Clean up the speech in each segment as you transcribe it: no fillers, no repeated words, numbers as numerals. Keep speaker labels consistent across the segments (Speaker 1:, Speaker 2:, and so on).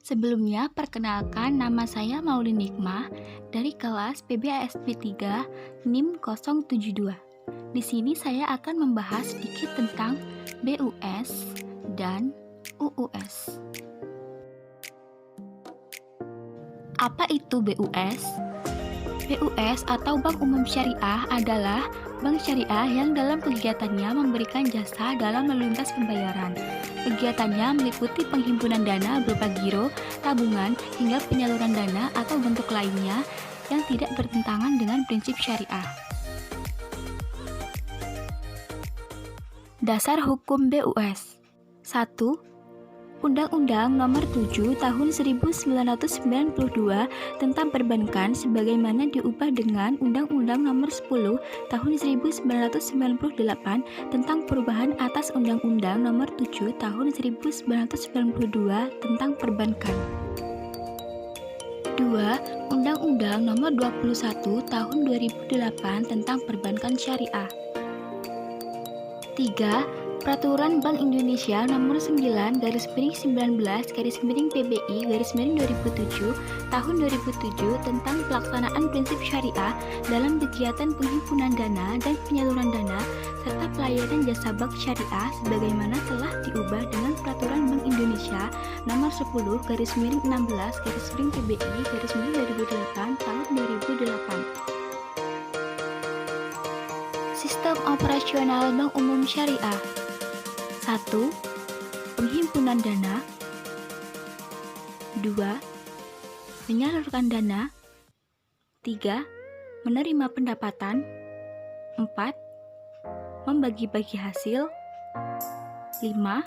Speaker 1: Sebelumnya, perkenalkan nama saya Maulin Nikmah dari kelas PBASP 3 NIM 072. Di sini saya akan membahas sedikit tentang BUS dan UUS. Apa itu BUS? BUS atau Bank Umum Syariah adalah bank syariah yang dalam kegiatannya memberikan jasa dalam lalu lintas pembayaran. Kegiatannya meliputi penghimpunan dana berupa giro, tabungan, hingga penyaluran dana atau bentuk lainnya yang tidak bertentangan dengan prinsip syariah. Dasar Hukum BUS 1. Undang-Undang Nomor 7 Tahun 1992 tentang Perbankan sebagaimana diubah dengan Undang-Undang Nomor 10 Tahun 1998 tentang perubahan atas Undang-Undang Nomor 7 Tahun 1992 tentang Perbankan. 2. Undang-Undang Nomor 21 Tahun 2008 tentang Perbankan Syariah. 3. Peraturan Bank Indonesia Nomor 9/19/PBI/2007 Tahun 2007 tentang pelaksanaan prinsip syariah dalam kegiatan penghimpunan dana dan penyaluran dana serta pelayanan jasa bank syariah sebagaimana telah diubah dengan Peraturan Bank Indonesia Nomor 10/16/PBI/2008 Tahun 2008. Sistem operasional Bank Umum Syariah. 1. Penghimpunan dana. 2. Menyalurkan dana. 3. Menerima pendapatan. 4. Membagi-bagi hasil. 5.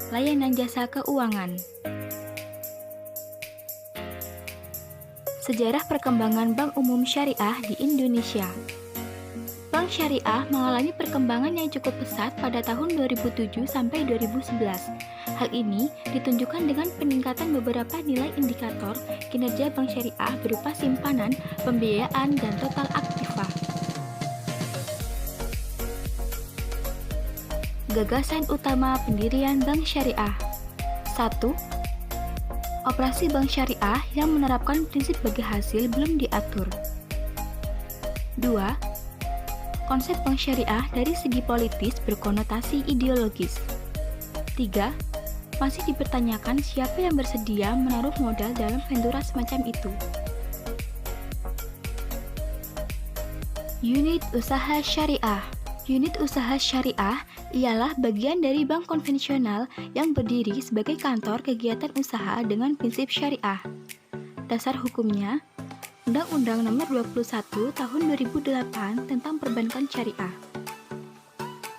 Speaker 1: Layanan jasa keuangan. Sejarah perkembangan Bank Umum Syariah di Indonesia. Bank Syariah mengalami perkembangan yang cukup pesat pada tahun 2007 sampai 2011. Hal ini ditunjukkan dengan peningkatan beberapa nilai indikator kinerja bank syariah berupa simpanan, pembiayaan, dan total aktiva. Gagasan utama pendirian Bank Syariah. 1. Operasi bank syariah yang menerapkan prinsip bagi hasil belum diatur. 2. Konsep bank syariah dari segi politis berkonotasi ideologis. 3. Masih dipertanyakan siapa yang bersedia menaruh modal dalam ventura semacam itu. Unit usaha syariah. Unit usaha syariah ialah bagian dari bank konvensional yang berdiri sebagai kantor kegiatan usaha dengan prinsip syariah. Dasar hukumnya Undang-Undang Nomor 21 Tahun 2008 tentang Perbankan Syariah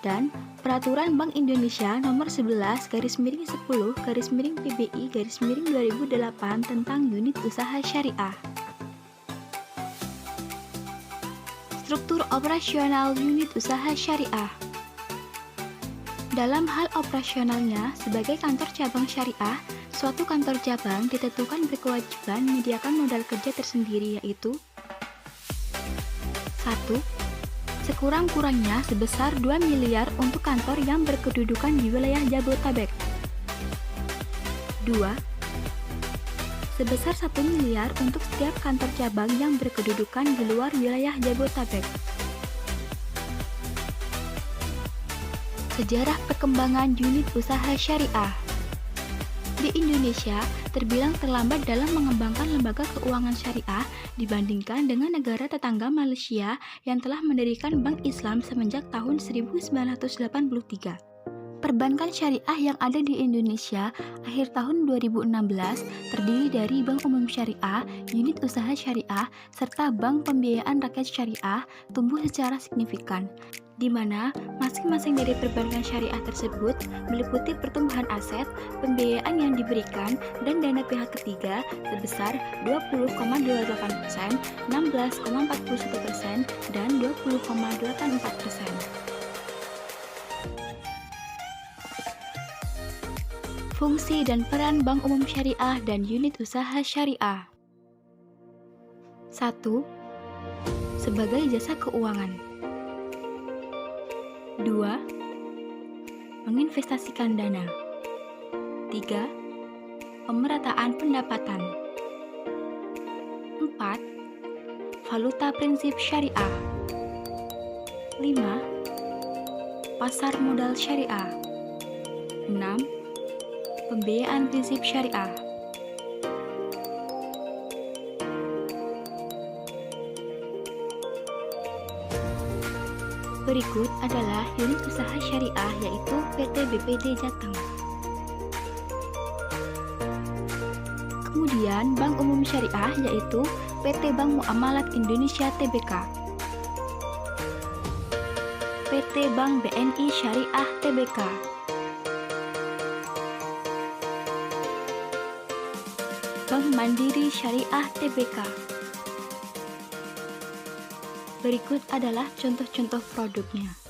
Speaker 1: dan Peraturan Bank Indonesia Nomor 11/10/PBI/2008 tentang Unit Usaha Syariah. Struktur operasional Unit Usaha Syariah. Dalam hal operasionalnya sebagai kantor cabang syariah, suatu kantor cabang ditentukan berkewajiban menyediakan modal kerja tersendiri yaitu 1. Sekurang-kurangnya sebesar 2 miliar untuk kantor yang berkedudukan di wilayah Jabodetabek. 2. Sebesar 1 miliar untuk setiap kantor cabang yang berkedudukan di luar wilayah Jabodetabek. Sejarah perkembangan unit usaha syariah. Di Indonesia, terbilang terlambat dalam mengembangkan lembaga keuangan syariah dibandingkan dengan negara tetangga Malaysia yang telah mendirikan Bank Islam semenjak tahun 1983. Perbankan syariah yang ada di Indonesia akhir tahun 2016 terdiri dari Bank Umum Syariah, Unit Usaha Syariah, serta Bank Pembiayaan Rakyat Syariah tumbuh secara signifikan, di mana masing-masing dari perbankan syariah tersebut meliputi pertumbuhan aset, pembiayaan yang diberikan, dan dana pihak ketiga sebesar 20,28%, 16,41%, dan 20,84%. Fungsi dan peran Bank Umum Syariah dan Unit Usaha Syariah. 1. Sebagai jasa keuangan. 2. Menginvestasikan dana. 3. pemerataan pendapatan. 4. Valuta prinsip syariah. 5. Pasar modal syariah. 6. Pembiayaan prinsip syariah. Berikut adalah unit usaha syariah yaitu PT BPD Jateng. Kemudian Bank Umum Syariah yaitu PT Bank Muamalat Indonesia Tbk. PT Bank BNI Syariah Tbk. Bank Mandiri Syariah Tbk. Berikut adalah contoh-contoh produknya.